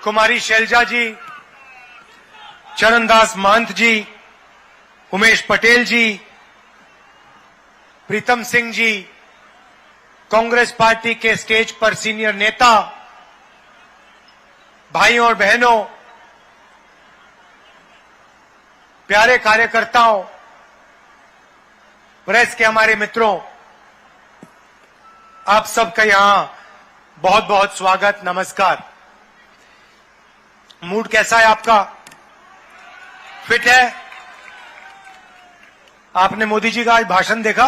कुमारी शैलजा जी, चरणदास महंत जी, उमेश पटेल जी, Pritam Singh ji, Congress party के stage पर senior नेता, भाइयों और बहनों, प्यारे कार्यकर्ताओं, प्रेस के हमारे मित्रों, आप सबका यहां बहुत बहुत स्वागत, नमस्कार। मूड कैसा है आपका? फिट है? आपने मोदी जी का आज भाषण देखा?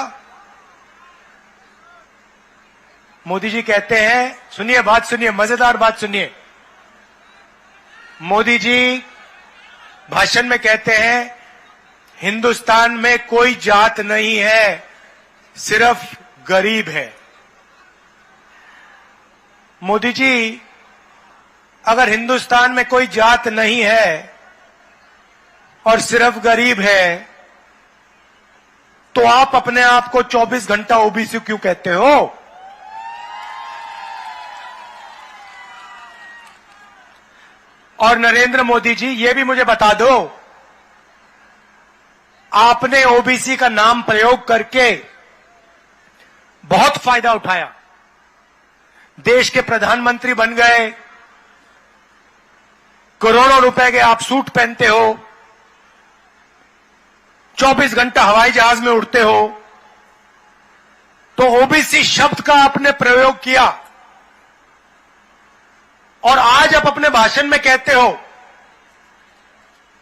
मोदी जी कहते हैं, सुनिए बात, सुनिए, मजेदार बात सुनिए। मोदी जी भाषण में कहते हैं, हिंदुस्तान में कोई जात नहीं है, सिर्फ गरीब है। मोदी जी, अगर हिंदुस्तान में कोई जात नहीं है और सिर्फ गरीब है, तो आप अपने आप को 24 घंटा ओबीसी क्यों कहते हो? और नरेंद्र मोदी जी, ये भी मुझे बता दो, आपने ओबीसी का नाम प्रयोग करके बहुत फायदा उठाया, देश के प्रधानमंत्री बन गए, करोड़ों रुपए के आप सूट पहनते हो, 24 घंटा हवाई जहाज में उड़ते हो, तो ओबीसी शब्द का आपने प्रयोग किया और आज आप अपने भाषण में कहते हो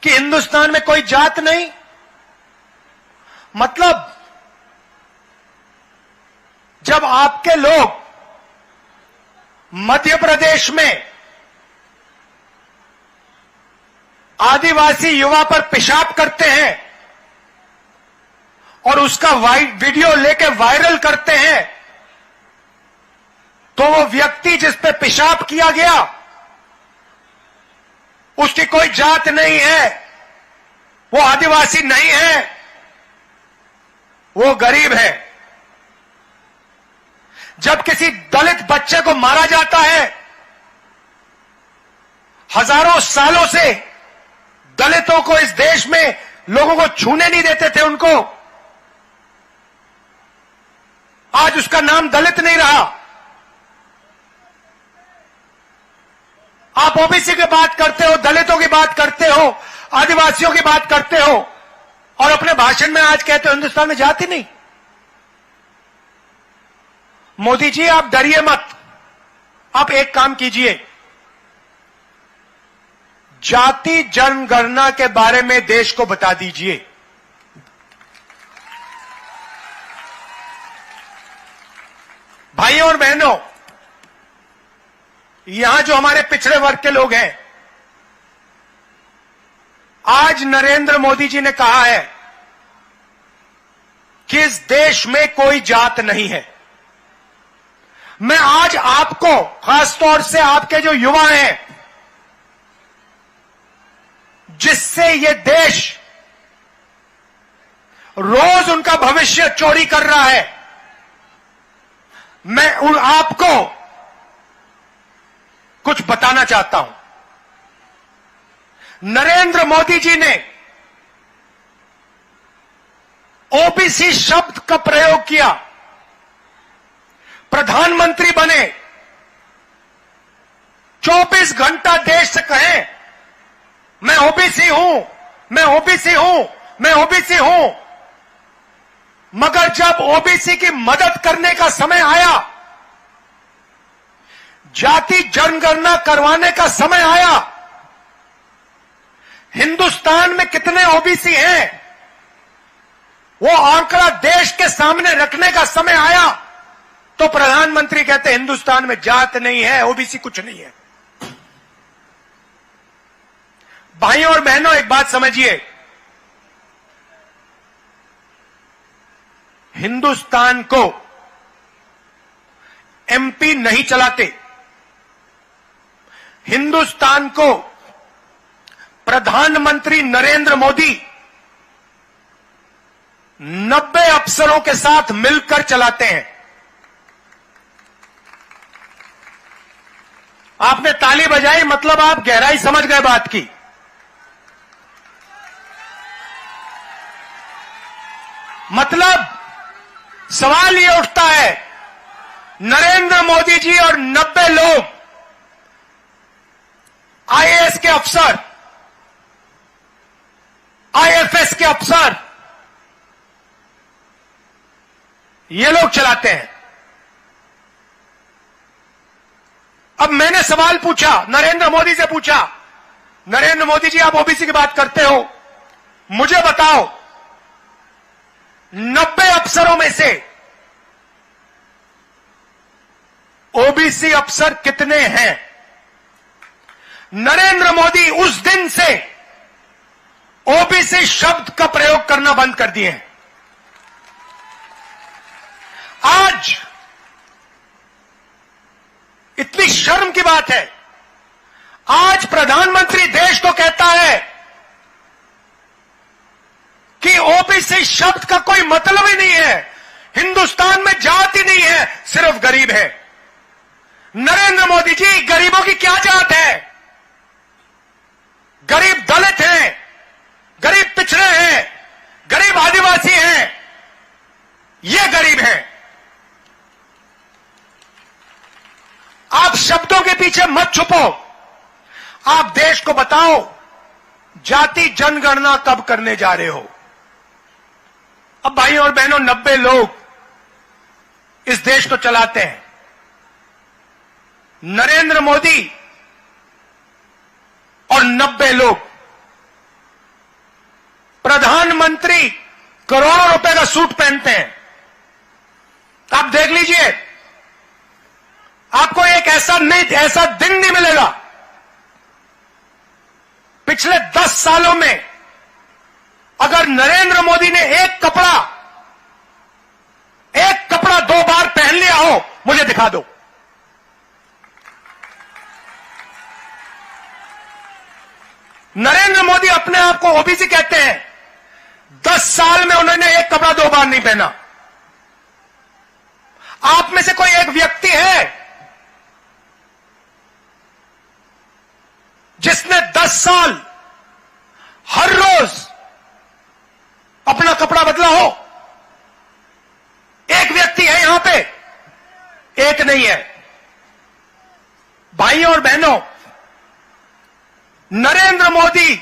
कि हिंदुस्तान में कोई जात नहीं। मतलब जब आपके लोग मध्य प्रदेश में आदिवासी युवा पर पेशाब करते हैं और उसका वीडियो लेके वायरल करते हैं, तो वो व्यक्ति जिस पे पेशाब किया गया उसकी कोई जात नहीं है, वो आदिवासी नहीं है, वो गरीब है। जब किसी दलित बच्चे को मारा जाता है, हजारों सालों से दलितों को इस देश में लोगों को छूने नहीं देते थे उनको, आज उसका नाम दलित नहीं रहा। आप ओबीसी की बात करते हो, दलितों की बात करते हो, आदिवासियों की बात करते हो और अपने भाषण में आज कहते हो हिंदुस्तान में जाति नहीं। मोदी जी, आप डरिए मत, आप एक काम कीजिए, जाति जनगणना के बारे में देश को बता दीजिए। भाइयों और बहनों, यहां जो हमारे पिछड़े वर्ग के लोग हैं, आज नरेंद्र मोदी जी ने कहा है कि इस देश में कोई जात नहीं है। मैं आज आपको, खासतौर से आपके जो युवा हैं, जिससे ये देश रोज उनका भविष्य चोरी कर रहा है, मैं आपको कुछ बताना चाहता हूं। नरेंद्र मोदी जी ने ओबीसी शब्द का प्रयोग किया, प्रधानमंत्री बने, 24 घंटा देश से कहें मैं ओबीसी हूं, मैं ओबीसी हूं, मैं ओबीसी हूं, मगर जब ओबीसी की मदद करने का समय आया, जाति जनगणना करवाने का समय आया, हिंदुस्तान में कितने ओबीसी हैं वो आंकड़ा देश के सामने रखने का समय आया, तो प्रधानमंत्री कहते हिंदुस्तान में जात नहीं है, ओबीसी कुछ नहीं है। भाइयों और बहनों, एक बात समझिए, हिंदुस्तान को एमपी नहीं चलाते, हिंदुस्तान को प्रधानमंत्री नरेंद्र मोदी 90 अफसरों के साथ मिलकर चलाते हैं। आपने ताली बजाई, मतलब आप गहराई समझ गए बात की। मतलब सवाल यह उठता है, नरेंद्र मोदी जी और 90 लोग आईएएस के अफसर, आईएफएस के अफसर, ये लोग चलाते हैं। अब मैंने सवाल पूछा, नरेंद्र मोदी से पूछा, नरेंद्र मोदी जी आप ओबीसी की बात करते हो, मुझे बताओ 90 अफसरों में से ओबीसी अफसर कितने हैं? नरेंद्र मोदी उस दिन से ओबीसी शब्द का प्रयोग करना बंद कर दिए हैं। आज इतनी शर्म की बात है, आज प्रधानमंत्री देश को कहता है कि ओबीसी शब्द का कोई मतलब ही नहीं है, हिंदुस्तान में जाति नहीं है, सिर्फ गरीब है। नरेंद्र मोदी जी, गरीबों की क्या जात है? गरीब दलित हैं, गरीब पिछड़े हैं, गरीब आदिवासी हैं, ये गरीब हैं। आप शब्दों के पीछे मत छुपो, आप देश को बताओ जाति जनगणना कब करने जा रहे हो। अब भाइयों और बहनों, 90 लोग इस देश को चलाते हैं। नरेंद्र मोदी और 90 लोग, प्रधानमंत्री करोड़ों रुपए का सूट पहनते हैं। आप देख लीजिए, आपको एक ऐसा दिन नहीं मिलेगा पिछले 10 सालों में, अगर नरेंद्र मोदी ने एक कपड़ा 2 बार पहन लिया हो, मुझे दिखा दो। नरेंद्र मोदी अपने आप को ओबीसी कहते हैं, 10 साल में उन्होंने एक कपड़ा 2 बार नहीं पहना। आप में से कोई एक व्यक्ति है जिसने 10 साल हर रोज अपना कपड़ा बदला हो? एक व्यक्ति है यहां पे? एक नहीं है। भाइयों और बहनों, नरेंद्र मोदी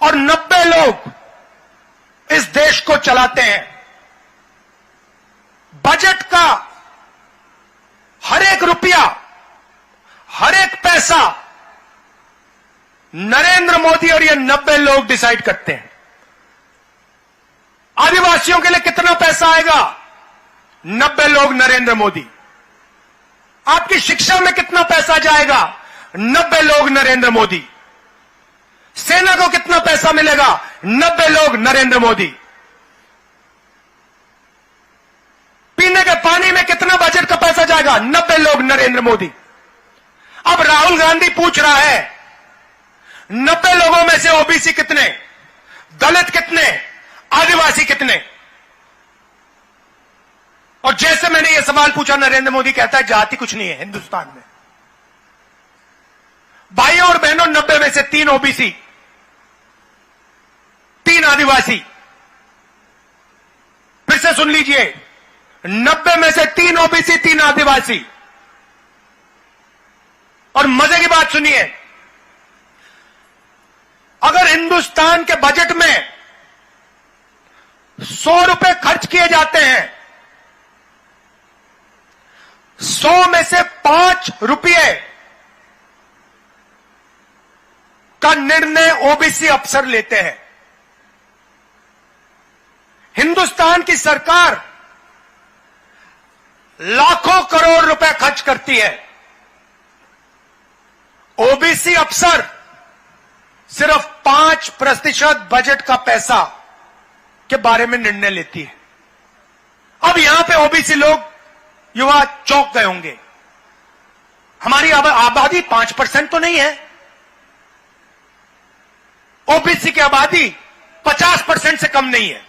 और 90 लोग इस देश को चलाते हैं। बजट का हर एक रुपया, हर एक पैसा नरेंद्र मोदी और ये 90 लोग डिसाइड करते हैं। आदिवासियों के लिए कितना पैसा आएगा? 90 लोग, नरेंद्र मोदी। आपकी शिक्षा में कितना पैसा जाएगा? 90 लोग, नरेंद्र मोदी। सेना को कितना पैसा मिलेगा? 90 लोग, नरेंद्र मोदी। पीने के पानी में कितना बजट का पैसा जाएगा? 90 लोग, नरेंद्र मोदी। अब राहुल गांधी पूछ रहा है 90 लोगों में से ओबीसी कितने, दलित कितने, आदिवासी कितने? और जैसे मैंने यह सवाल पूछा, नरेंद्र मोदी कहता है जाति कुछ नहीं है हिंदुस्तान में। भाइयों और बहनों, 90 में से 3 ओबीसी, 3 आदिवासी। फिर से सुन लीजिए, 90 में से 3 ओबीसी, 3 आदिवासी। और मजे की बात सुनिए, अगर हिंदुस्तान के बजट में 100 रुपए खर्च किए जाते हैं, 100 में से 5 रुपये का निर्णय ओबीसी अफसर लेते हैं। हिंदुस्तान की सरकार लाखों करोड़ रुपए खर्च करती है, ओबीसी अफसर सिर्फ 5% बजट का पैसा के बारे में निर्णय लेती है। अब यहां पे ओबीसी लोग, युवा चौंक गए होंगे, हमारी आबादी 5% तो नहीं है। ओबीसी की आबादी 50% से कम नहीं है।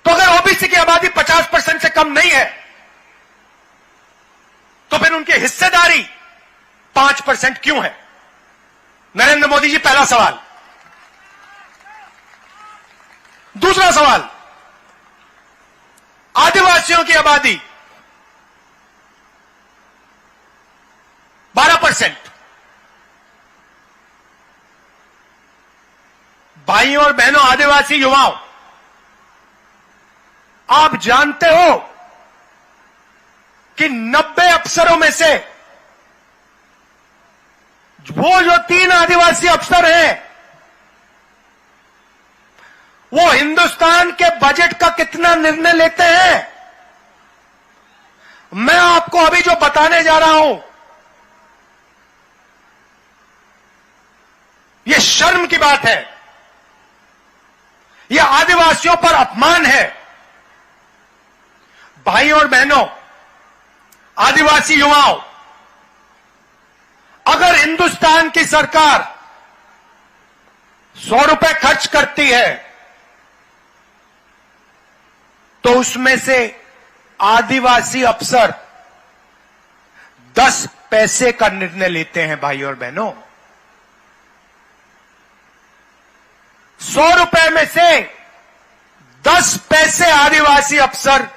तो अगर ओबीसी की आबादी 50% से कम नहीं है, तो फिर उनकी हिस्सेदारी 5% क्यों है? नरेंद्र मोदी जी, पहला सवाल। दूसरा सवाल, आदिवासियों की आबादी 12%। भाइयों और बहनों, आदिवासी युवाओं, आप जानते हो कि 90 अफसरों में से वो जो 3 आदिवासी अफसर हैं, वो हिंदुस्तान के बजट का कितना निर्णय लेते हैं? मैं आपको अभी जो बताने जा रहा हूं, यह शर्म की बात है, यह आदिवासियों पर अपमान है। भाइयों और बहनों, आदिवासी युवाओं, अगर हिंदुस्तान की सरकार 100 रुपए खर्च करती है तो उसमें से आदिवासी अफसर 10 पैसे का निर्णय लेते हैं। भाइयों और बहनों, 100 रुपए में से 10 पैसे आदिवासी अफसर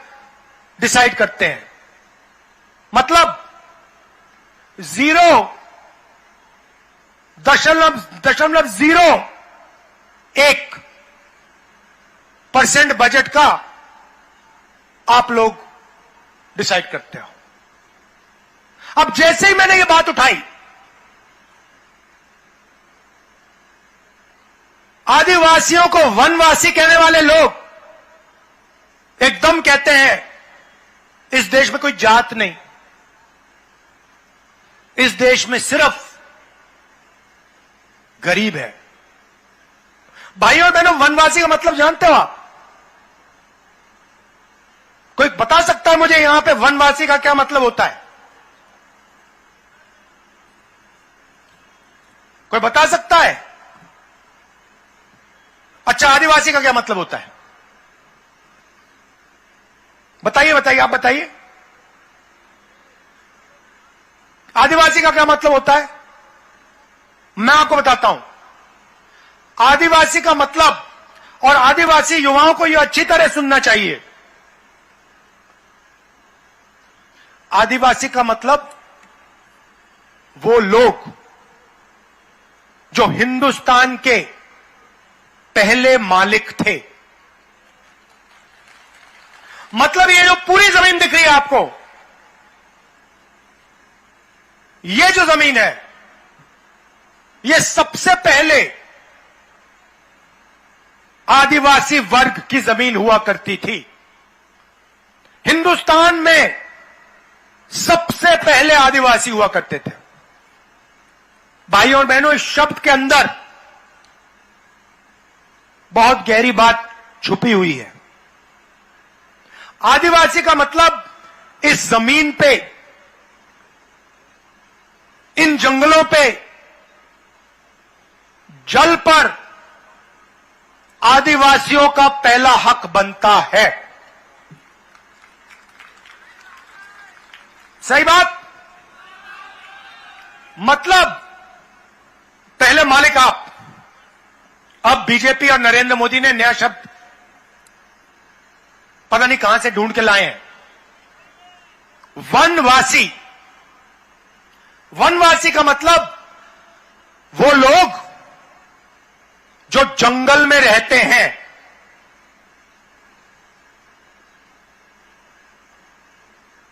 डिसाइड करते हैं। मतलब 0.01% बजट का आप लोग डिसाइड करते हो। अब जैसे ही मैंने ये बात उठाई, आदिवासियों को वनवासी कहने वाले लोग एकदम कहते हैं इस देश में कोई जात नहीं, इस देश में सिर्फ गरीब है। भाइयों और बहनों, वनवासी का मतलब जानते हो आप? कोई बता सकता है मुझे यहां पे वनवासी का क्या मतलब होता है? कोई बता सकता है? अच्छा, आदिवासी का क्या मतलब होता है? बताइए बताइए, आप बताइए, आदिवासी का क्या मतलब होता है? मैं आपको बताता हूं। आदिवासी का मतलब, और आदिवासी युवाओं को यह अच्छी तरह सुनना चाहिए, आदिवासी का मतलब वो लोग जो हिंदुस्तान के पहले मालिक थे। मतलब ये जो पूरी जमीन दिख रही है आपको, ये जो जमीन है, ये सबसे पहले आदिवासी वर्ग की जमीन हुआ करती थी। हिंदुस्तान में सबसे पहले आदिवासी हुआ करते थे। भाइयों और बहनों, इस शब्द के अंदर बहुत गहरी बात छुपी हुई है। आदिवासी का मतलब इस जमीन पे, इन जंगलों पे, जल पर आदिवासियों का पहला हक बनता है। सही बात? मतलब पहले मालिक आप। अब बीजेपी और नरेंद्र मोदी ने नया शब्द पता नहीं कहां से ढूंढ के लाए हैं, वनवासी। वनवासी का मतलब वो लोग जो जंगल में रहते हैं।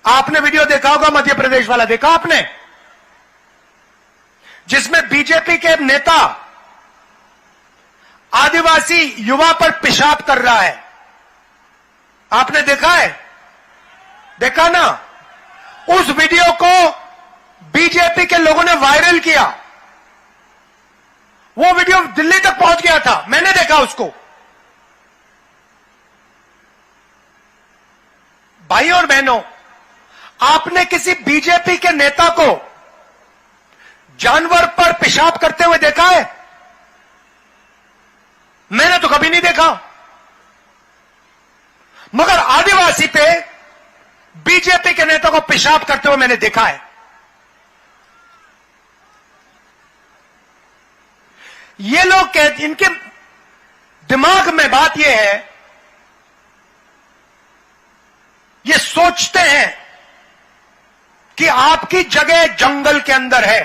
आपने वीडियो देखा होगा, मध्य प्रदेश वाला देखा आपने, जिसमें बीजेपी के नेता आदिवासी युवा पर पेशाब कर रहा है। आपने देखा है? देखा ना? उस वीडियो को बीजेपी के लोगों ने वायरल किया। वो वीडियो दिल्ली तक पहुंच गया था, मैंने देखा उसको। भाइयों और बहनों, आपने किसी बीजेपी के नेता को जानवर पर पेशाब करते हुए देखा है? मैंने तो कभी नहीं देखा। मगर आदिवासी पे बीजेपी के नेता को पेशाब करते हुए मैंने देखा है। ये लोग इनके दिमाग में बात यह है, ये सोचते हैं कि आपकी जगह जंगल के अंदर है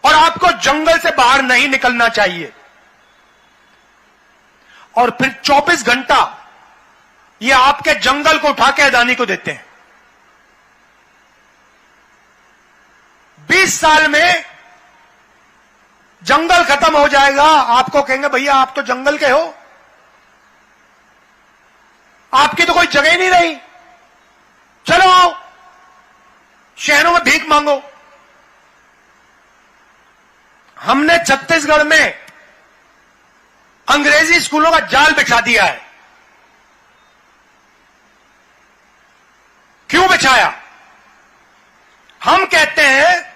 और आपको जंगल से बाहर नहीं निकलना चाहिए, और फिर 24 घंटा ये आपके जंगल को उठा के अदानी को देते हैं। 20 साल में जंगल खत्म हो जाएगा, आपको कहेंगे भैया आप तो जंगल के हो, आपकी तो कोई जगह ही नहीं रही, चलो आओ शहरों में भीख मांगो। हमने छत्तीसगढ़ में अंग्रेजी स्कूलों का जाल बिछा दिया है। क्यों बिछाया? हम कहते हैं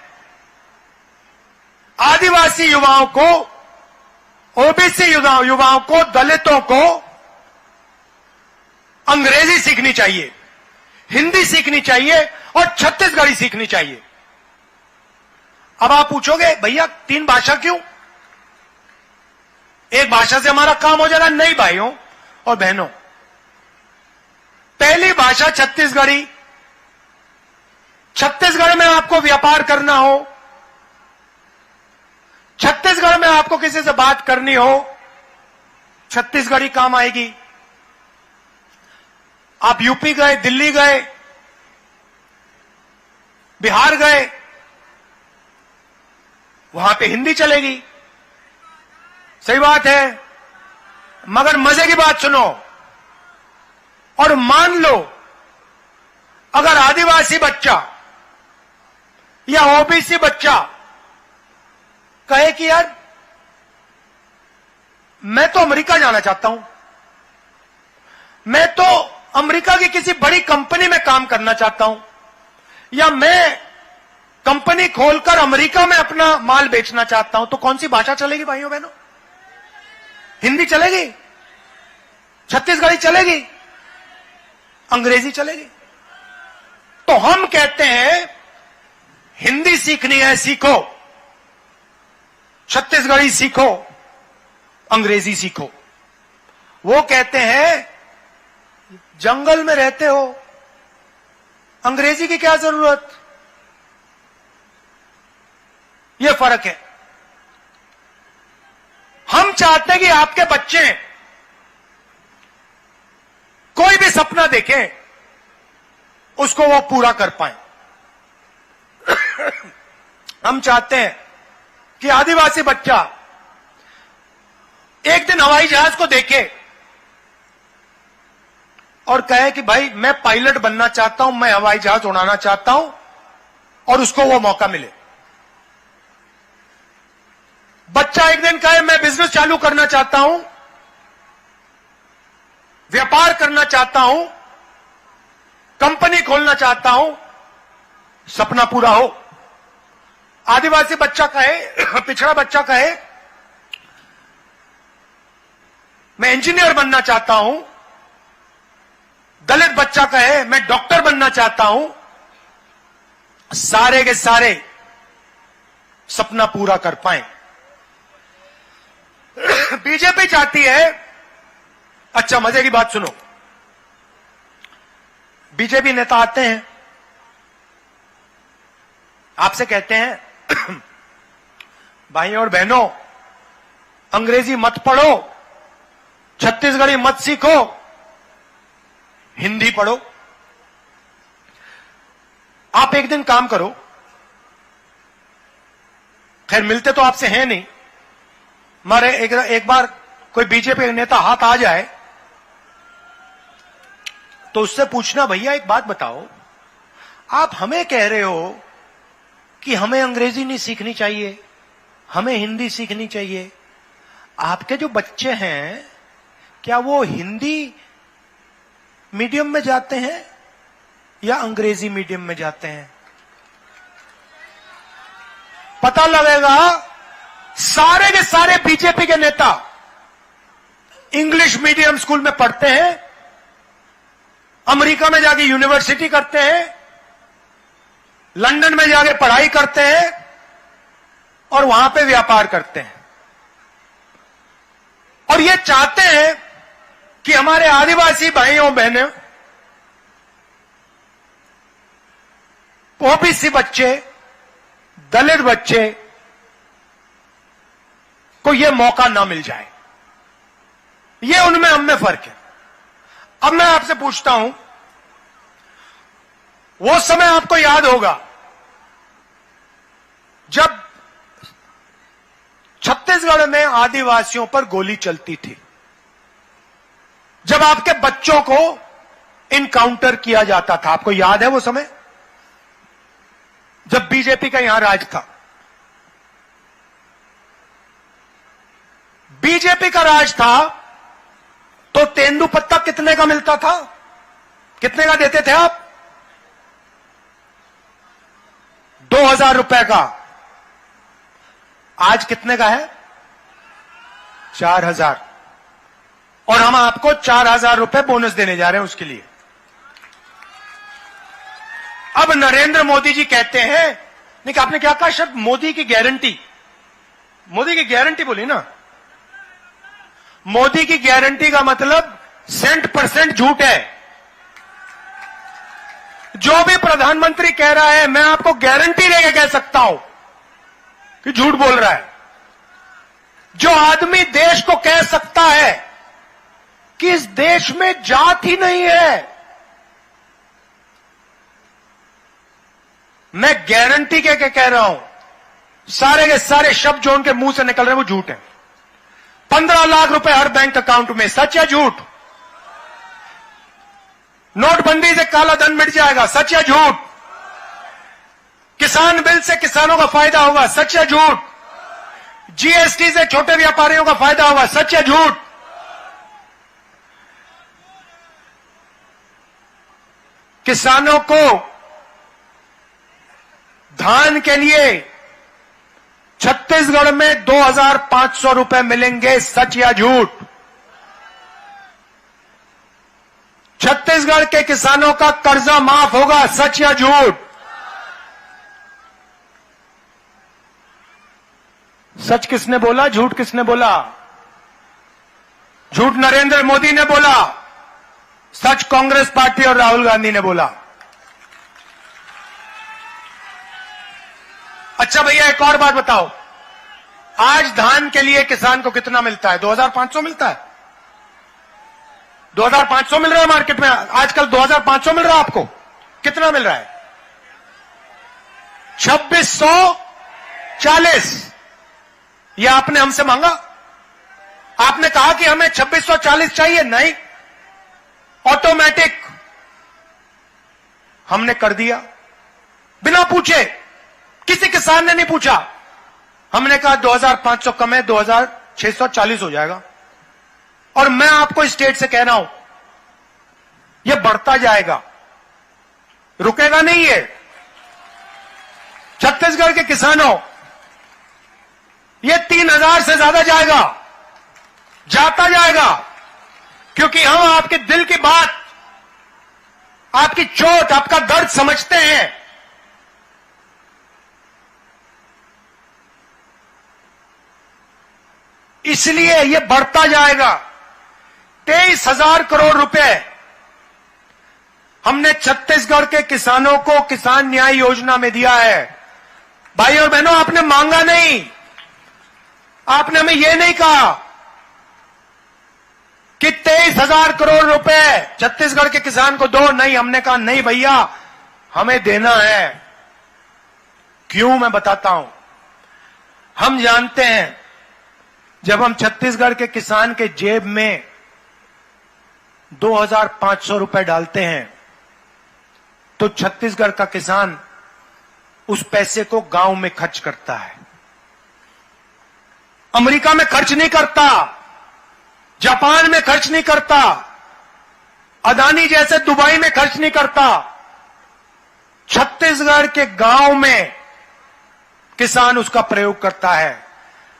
आदिवासी युवाओं को, ओबीसी युवाओं को, दलितों को अंग्रेजी सीखनी चाहिए, हिंदी सीखनी चाहिए और छत्तीसगढ़ी सीखनी चाहिए। अब आप पूछोगे भैया 3 भाषा क्यों? एक भाषा से हमारा काम हो जाएगा? नहीं भाइयों और बहनों, पहली भाषा छत्तीसगढ़ी। छत्तीसगढ़ में आपको व्यापार करना हो, छत्तीसगढ़ में आपको किसी से बात करनी हो, छत्तीसगढ़ी काम आएगी। आप यूपी गए, दिल्ली गए, बिहार गए, वहां पे हिंदी चलेगी। सही बात है, मगर मजे की बात सुनो, और मान लो अगर आदिवासी बच्चा या ओबीसी बच्चा कहे कि यार मैं तो अमेरिका जाना चाहता हूं, मैं तो अमेरिका की किसी बड़ी कंपनी में काम करना चाहता हूं, या मैं कंपनी खोलकर अमेरिका में अपना माल बेचना चाहता हूं, तो कौन सी भाषा चलेगी भाइयों बहनों? हिंदी चलेगी? छत्तीसगढ़ी चलेगी? अंग्रेजी चलेगी? तो हम कहते हैं हिंदी सीखनी है, सीखो, छत्तीसगढ़ी सीखो, अंग्रेजी सीखो। वो कहते हैं जंगल में रहते हो, अंग्रेजी की क्या जरूरत? यह फर्क है। हम चाहते हैं कि आपके बच्चे कोई भी सपना देखें, उसको वो पूरा कर पाए। हम चाहते हैं कि आदिवासी बच्चा एक दिन हवाई जहाज को देखे और कहे कि भाई मैं पायलट बनना चाहता हूं, मैं हवाई जहाज उड़ाना चाहता हूं, और उसको वो मौका मिले। बच्चा एक दिन कहे मैं बिजनेस चालू करना चाहता हूं, व्यापार करना चाहता हूं, कंपनी खोलना चाहता हूं, सपना पूरा हो। आदिवासी बच्चा कहे, पिछड़ा बच्चा कहे मैं इंजीनियर बनना चाहता हूं, दलित बच्चा कहे मैं डॉक्टर बनना चाहता हूं, सारे के सारे सपना पूरा कर पाए। बीजेपी चाहती है, अच्छा मजे की बात सुनो, बीजेपी नेता आते हैं, आपसे कहते हैं भाइयों और बहनों अंग्रेजी मत पढ़ो, छत्तीसगढ़ी मत सीखो, हिंदी पढ़ो। आप एक दिन काम करो, खैर मिलते तो आपसे हैं नहीं, मारे एक बार कोई बीजेपी नेता हाथ आ जाए तो उससे पूछना भैया एक बात बताओ, आप हमें कह रहे हो कि हमें अंग्रेजी नहीं सीखनी चाहिए, हमें हिंदी सीखनी चाहिए, आपके जो बच्चे हैं क्या वो हिंदी मीडियम में जाते हैं या अंग्रेजी मीडियम में जाते हैं? पता लगेगा सारे के सारे बीजेपी के नेता इंग्लिश मीडियम स्कूल में पढ़ते हैं, अमेरिका में जाके यूनिवर्सिटी करते हैं, लंदन में जाके पढ़ाई करते हैं, और वहां पे व्यापार करते हैं। और ये चाहते हैं कि हमारे आदिवासी भाइयों बहनों, ओबीसी बच्चे, दलित बच्चे को यह मौका ना मिल जाए। ये उनमें हम में फर्क है। अब मैं आपसे पूछता हूं, वो समय आपको याद होगा जब छत्तीसगढ़ में आदिवासियों पर गोली चलती थी, जब आपके बच्चों को इनकाउंटर किया जाता था। आपको याद है वो समय जब बीजेपी का यहां राज था? बीजेपी का राज था तो तेंदुपत्ता कितने का मिलता था? कितने का देते थे आप? 2000 रुपए का। आज कितने का है? 4000। और हम आपको 4000 रुपए बोनस देने जा रहे हैं उसके लिए। अब नरेंद्र मोदी जी कहते हैं, नहीं कि आपने क्या कहा? शब्द मोदी की गारंटी। मोदी की गारंटी बोली ना। मोदी की गारंटी का मतलब 100% झूठ है। जो भी प्रधानमंत्री कह रहा है, मैं आपको गारंटी देके कह सकता हूं कि झूठ बोल रहा है। जो आदमी देश को कह सकता है कि इस देश में जात ही नहीं है, मैं गारंटी के कह रहा हूं, सारे के सारे शब्द जो उनके मुंह से निकल रहे हैं वो झूठ है। 15 लाख रुपए हर बैंक अकाउंट में, सच या झूठ? नोटबंदी से काला धन मिट जाएगा, सच या झूठ? किसान बिल से किसानों का फायदा होगा, सच या झूठ? जीएसटी से छोटे व्यापारियों का फायदा होगा, सच या झूठ? किसानों को धान के लिए छत्तीसगढ़ में 2500 रुपए मिलेंगे, सच या झूठ? छत्तीसगढ़ के किसानों का कर्जा माफ होगा, सच या झूठ? सच किसने बोला, झूठ किसने बोला? झूठ नरेंद्र मोदी ने बोला, सच कांग्रेस पार्टी और राहुल गांधी ने बोला। अच्छा भैया, एक और बात बताओ, आज धान के लिए किसान को कितना मिलता है? 2500 मिलता है। 2500 मिल रहा है मार्केट में आजकल। 2500 मिल रहा है आपको? कितना मिल रहा है? 2640। यह आपने हमसे मांगा? आपने कहा कि हमें 2640 चाहिए? नहीं, ऑटोमेटिक हमने कर दिया, बिना पूछे। किसी किसान ने नहीं पूछा। हमने कहा 2500 कम है, 2640 हो जाएगा। और मैं आपको स्टेट से कह रहा हूं, यह बढ़ता जाएगा, रुकेगा नहीं है। छत्तीसगढ़ के किसानों, यह 3000 से ज्यादा जाएगा, जाता जाएगा, क्योंकि हम आपके दिल की बात, आपकी चोट, आपका दर्द समझते हैं। इसलिए यह बढ़ता जाएगा। 23,000 करोड़ रुपए हमने छत्तीसगढ़ के किसानों को किसान न्याय योजना में दिया है। भाई और बहनों, आपने मांगा नहीं, आपने हमें यह नहीं कहा कि 23,000 करोड़ रुपए छत्तीसगढ़ के किसान को दो। नहीं, हमने कहा नहीं भैया, हमें देना है। क्यों, मैं बताता हूं। हम जानते हैं, जब हम छत्तीसगढ़ के किसान के जेब में 2500 रुपए डालते हैं, तो छत्तीसगढ़ का किसान उस पैसे को गांव में खर्च करता है। अमेरिका में खर्च नहीं करता, जापान में खर्च नहीं करता, अदानी जैसे दुबई में खर्च नहीं करता। छत्तीसगढ़ के गांव में किसान उसका प्रयोग करता है।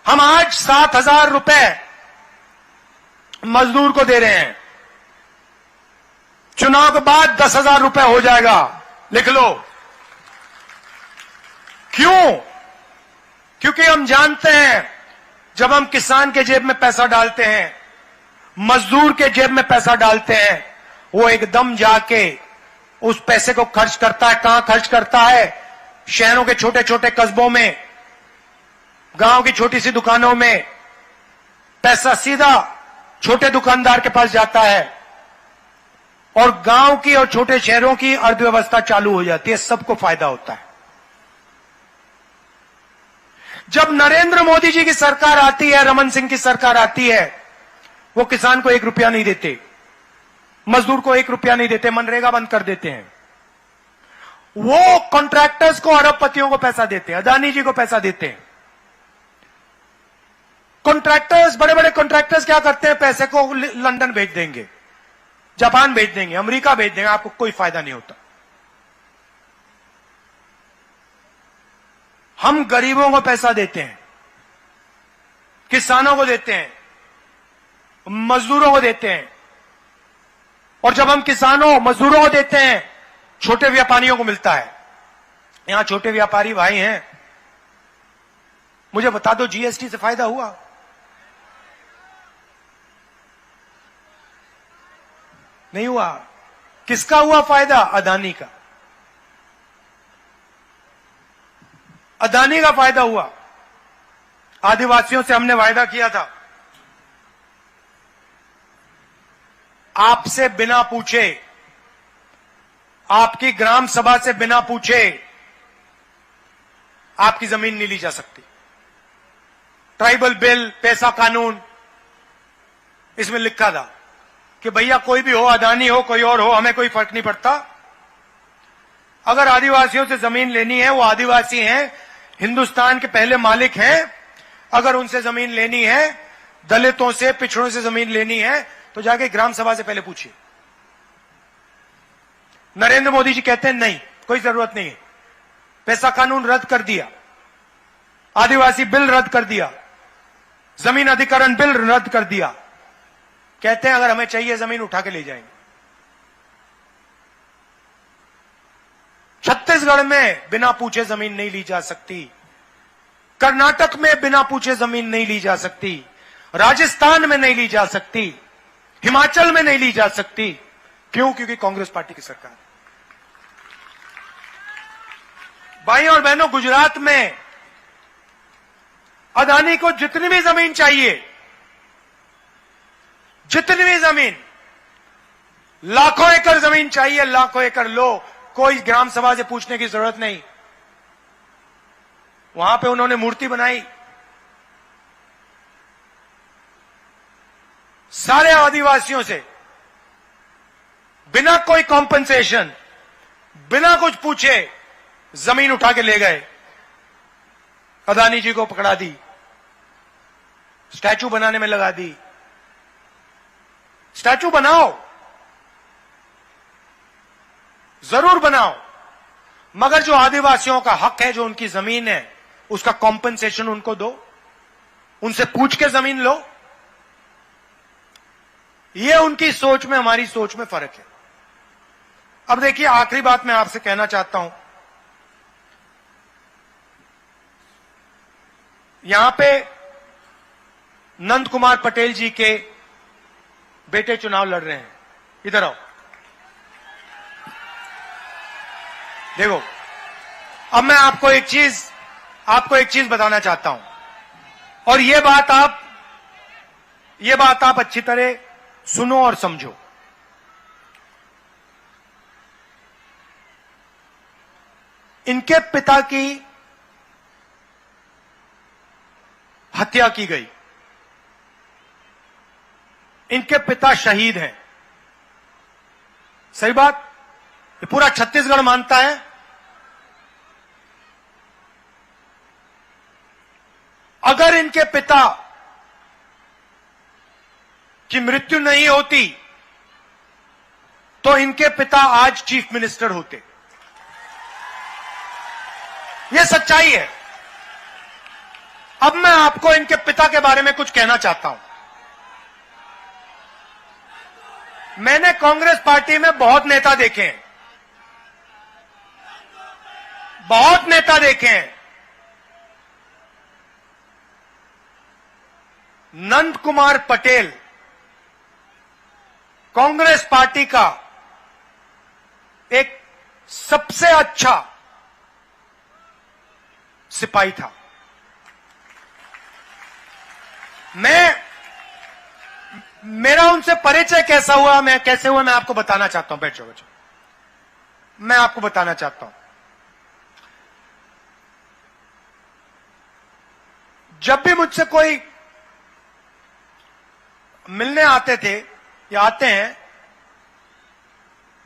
हम आज 7,000 रुपए मजदूर को दे रहे हैं, चुनाव के बाद 10,000 रुपए हो जाएगा, लिख लो। क्यों? क्योंकि हम जानते हैं जब हम किसान के जेब में पैसा डालते हैं, मजदूर के जेब में पैसा डालते हैं, वो एकदम जाके उस पैसे को खर्च करता है। कहां खर्च करता है? शहरों के छोटे छोटे कस्बों में, गांव की छोटी सी दुकानों में। पैसा सीधा छोटे दुकानदार के पास जाता है और गांव की और छोटे शहरों की अर्थव्यवस्था चालू हो जाती है, सबको फायदा होता है। जब नरेंद्र मोदी जी की सरकार आती है, रमन सिंह की सरकार आती है, वो किसान को 1 रुपया नहीं देते, मजदूर को 1 रुपया नहीं देते, मनरेगा बंद कर देते हैं। वो कॉन्ट्रैक्टर्स को, अरबपतियों को पैसा देते हैं, अदानी जी को पैसा देते हैं। कॉन्ट्रैक्टर्स, बड़े बड़े कॉन्ट्रैक्टर्स क्या करते हैं? पैसे को लंदन भेज देंगे, जापान भेज देंगे, अमेरिका भेज देंगे, आपको कोई फायदा नहीं होता। हम गरीबों को पैसा देते हैं, किसानों को देते हैं, मजदूरों को देते हैं। और जब हम किसानों मजदूरों को देते हैं, छोटे व्यापारियों को मिलता है। यहां छोटे व्यापारी भाई हैं, मुझे बता दो, जीएसटी से फायदा हुआ? नहीं हुआ। किसका हुआ फायदा? अदानी का। अदानी का फायदा हुआ। आदिवासियों से हमने वायदा किया था, आपसे बिना पूछे, आपकी ग्राम सभा से बिना पूछे आपकी जमीन नहीं ली जा सकती। ट्राइबल बिल, पैसा कानून, इसमें लिखा था कि भैया कोई भी हो, अदानी हो, कोई और हो, हमें कोई फर्क नहीं पड़ता। अगर आदिवासियों से जमीन लेनी है, वो आदिवासी हैं, हिंदुस्तान के पहले मालिक हैं। अगर उनसे जमीन लेनी है, दलितों से, पिछड़ों से जमीन लेनी है, तो जाके ग्राम सभा से पहले पूछिए। नरेंद्र मोदी जी कहते हैं नहीं, कोई जरूरत नहीं है। पैसा कानून रद्द कर दिया, आदिवासी बिल रद्द कर दिया, जमीन अधिकरण बिल रद्द कर दिया। कहते हैं अगर हमें चाहिए जमीन उठा के ले जाएंगे। छत्तीसगढ़ में बिना पूछे जमीन नहीं ली जा सकती, कर्नाटक में बिना पूछे जमीन नहीं ली जा सकती, राजस्थान में नहीं ली जा सकती, हिमाचल में नहीं ली जा सकती। क्यों? क्योंकि कांग्रेस पार्टी की सरकार। भाइयों और बहनों, गुजरात में अदानी को जितनी भी जमीन चाहिए, जितनी भी जमीन, लाखों एकड़ जमीन चाहिए, लाखों एकड़ लो, कोई ग्राम सभा से पूछने की जरूरत नहीं। वहां पे उन्होंने मूर्ति बनाई, सारे आदिवासियों से बिना कोई कॉम्पनसेशन, बिना कुछ पूछे जमीन उठा के ले गए। अदानी जी को पकड़ा दी, स्टैचू बनाने में लगा दी। स्टैचू बनाओ, जरूर बनाओ, मगर जो आदिवासियों का हक है, जो उनकी जमीन है, उसका कॉम्पनसेशन उनको दो, उनसे पूछ के जमीन लो। ये उनकी सोच में, हमारी सोच में फर्क है। अब देखिए, आखिरी बात मैं आपसे कहना चाहता हूं, यहां पे नंद कुमार पटेल जी के बेटे चुनाव लड़ रहे हैं। इधर आओ, देखो। अब मैं आपको एक चीज बताना चाहता हूं, और ये बात आप अच्छी तरह सुनो और समझो। इनके पिता की हत्या की गई, इनके पिता शहीद हैं, सही बात, ये पूरा छत्तीसगढ़ मानता है। अगर इनके पिता की मृत्यु नहीं होती तो इनके पिता आज चीफ मिनिस्टर होते। यह सच्चाई है। अब मैं आपको इनके पिता के बारे में कुछ कहना चाहता हूं। मैंने कांग्रेस पार्टी में बहुत नेता देखे हैं, बहुत नेता देखे हैं, नंद कुमार पटेल कांग्रेस पार्टी का एक सबसे अच्छा सिपाही था। मेरा उनसे परिचय कैसे हुआ मैं आपको बताना चाहता हूं। बैठो मैं आपको बताना चाहता हूं। जब भी मुझसे कोई मिलने आते थे या आते हैं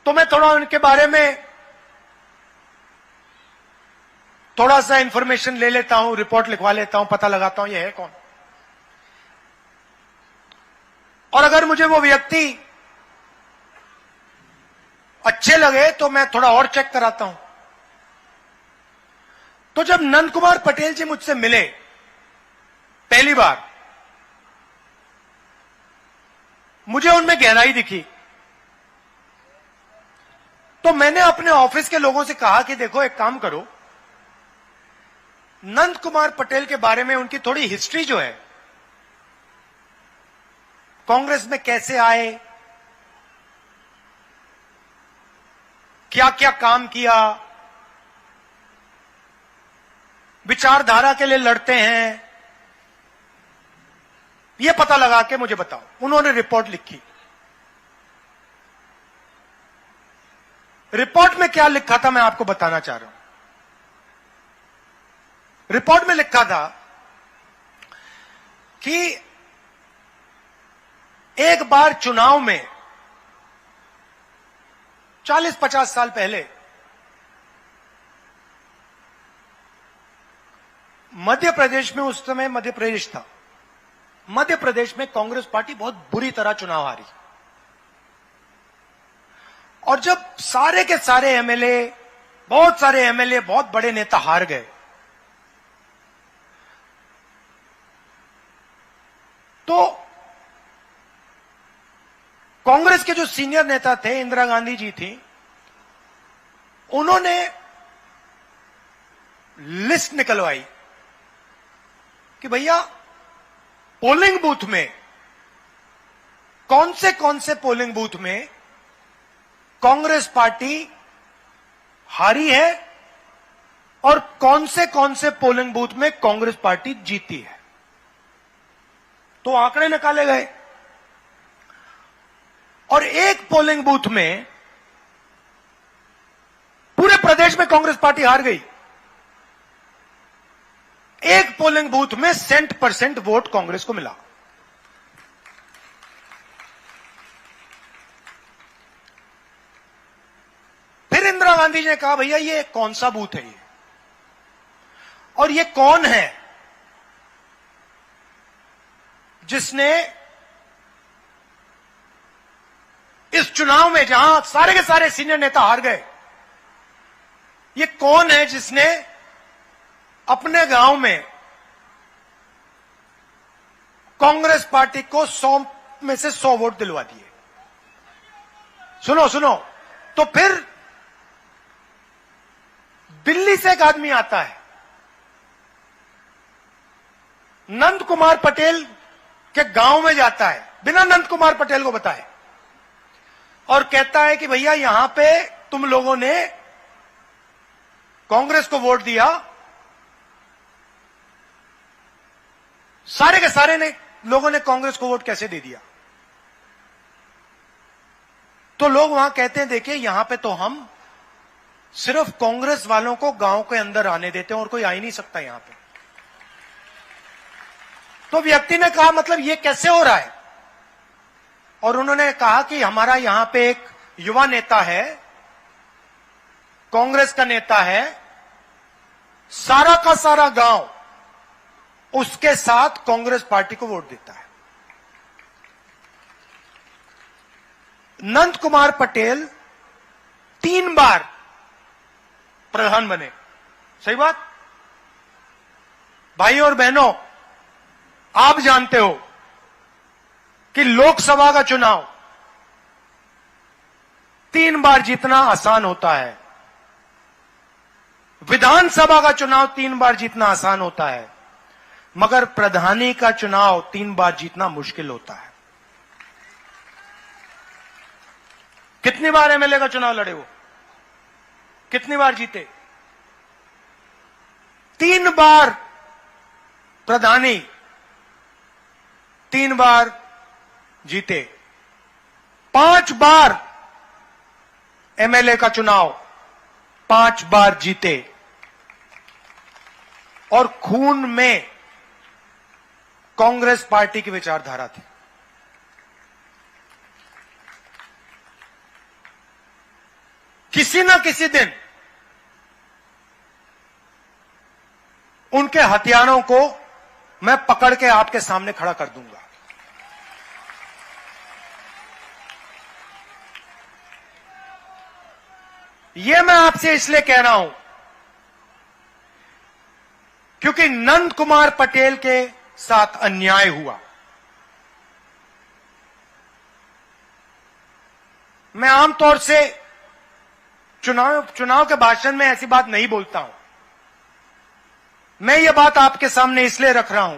तो मैं थोड़ा उनके बारे में थोड़ा सा इंफॉर्मेशन ले लेता हूं, रिपोर्ट लिखवा लेता हूं, पता लगाता हूं ये है कौन। और अगर मुझे वो व्यक्ति अच्छे लगे तो मैं थोड़ा और चेक कराता हूं। तो जब नंद कुमार पटेल जी मुझसे मिले पहली बार, मुझे उनमें गहराई दिखी। तो मैंने अपने ऑफिस के लोगों से कहा कि देखो एक काम करो, नंद कुमार पटेल के बारे में उनकी थोड़ी हिस्ट्री जो है, कांग्रेस में कैसे आए, क्या क्या काम किया, विचारधारा के लिए लड़ते हैं, यह पता लगा के मुझे बताओ। उन्होंने रिपोर्ट लिखी। रिपोर्ट में क्या लिखा था मैं आपको बताना चाह रहा हूं। रिपोर्ट में लिखा था कि एक बार चुनाव में 40-50 साल पहले मध्य प्रदेश में, उस समय मध्य प्रदेश था, मध्य प्रदेश में कांग्रेस पार्टी बहुत बुरी तरह चुनाव हारी। और जब सारे के सारे एमएलए, बहुत सारे एमएलए, बहुत बड़े नेता हार गए, तो कांग्रेस के जो सीनियर नेता थे, इंदिरा गांधी जी थी, उन्होंने लिस्ट निकलवाई कि भैया पोलिंग बूथ में कौन से पोलिंग बूथ में कांग्रेस पार्टी हारी है और कौन से पोलिंग बूथ में कांग्रेस पार्टी जीती है। तो आंकड़े निकाले गए और एक पोलिंग बूथ में पूरे प्रदेश में कांग्रेस पार्टी हार गई। एक पोलिंग बूथ में 100% वोट कांग्रेस को मिला। फिर इंदिरा गांधी जी ने कहा भैया ये कौन सा बूथ है ये, और ये कौन है जिसने इस चुनाव में, जहां सारे के सारे सीनियर नेता हार गए, ये कौन है जिसने अपने गांव में कांग्रेस पार्टी को 100 में से 100 वोट दिलवा दिए। सुनो, तो फिर दिल्ली से एक आदमी आता है, नंद कुमार पटेल के गांव में जाता है बिना नंद कुमार पटेल को बताए, और कहता है कि भैया यहां पे तुम लोगों ने कांग्रेस को वोट दिया। सारे के सारे लोगों ने कांग्रेस को वोट कैसे दे दिया? तो लोग वहां कहते हैं देखिए यहां पे तो हम सिर्फ कांग्रेस वालों को गांव के अंदर आने देते हैं और कोई आ ही नहीं सकता यहां पे। तो व्यक्ति ने कहा मतलब ये कैसे हो रहा है? और उन्होंने कहा कि हमारा यहां पे एक युवा नेता है, कांग्रेस का नेता है, सारा का सारा गांव उसके साथ कांग्रेस पार्टी को वोट देता है। नंद कुमार पटेल 3 बार प्रधान बने। सही बात? भाई और बहनों, आप जानते हो कि लोकसभा का चुनाव 3 बार जीतना आसान होता है, विधानसभा का चुनाव 3 बार जीतना आसान होता है, मगर प्रधानी का चुनाव 3 बार जीतना मुश्किल होता है। कितनी बार एमएलए का चुनाव लड़े वो? कितनी बार जीते? 3 बार प्रधानी, 3 बार जीते। 5 बार एमएलए का चुनाव, 5 बार जीते। और खून में कांग्रेस पार्टी की विचारधारा थी। किसी ना किसी दिन उनके हथियारों को मैं पकड़ के आपके सामने खड़ा कर दूंगा। यह मैं आपसे इसलिए कह रहा हूं क्योंकि नंद कुमार पटेल के साथ अन्याय हुआ। मैं आमतौर से चुनाव के भाषण में ऐसी बात नहीं बोलता हूं। मैं ये बात आपके सामने इसलिए रख रहा हूं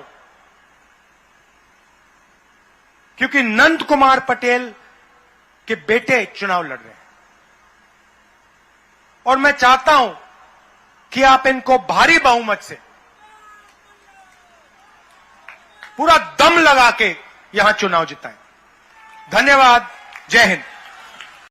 क्योंकि नंद कुमार पटेल के बेटे चुनाव लड़ रहे हैं और मैं चाहता हूं कि आप इनको भारी बहुमत से पूरा दम लगा के यहां चुनाव जिताएं। धन्यवाद। जय हिंद।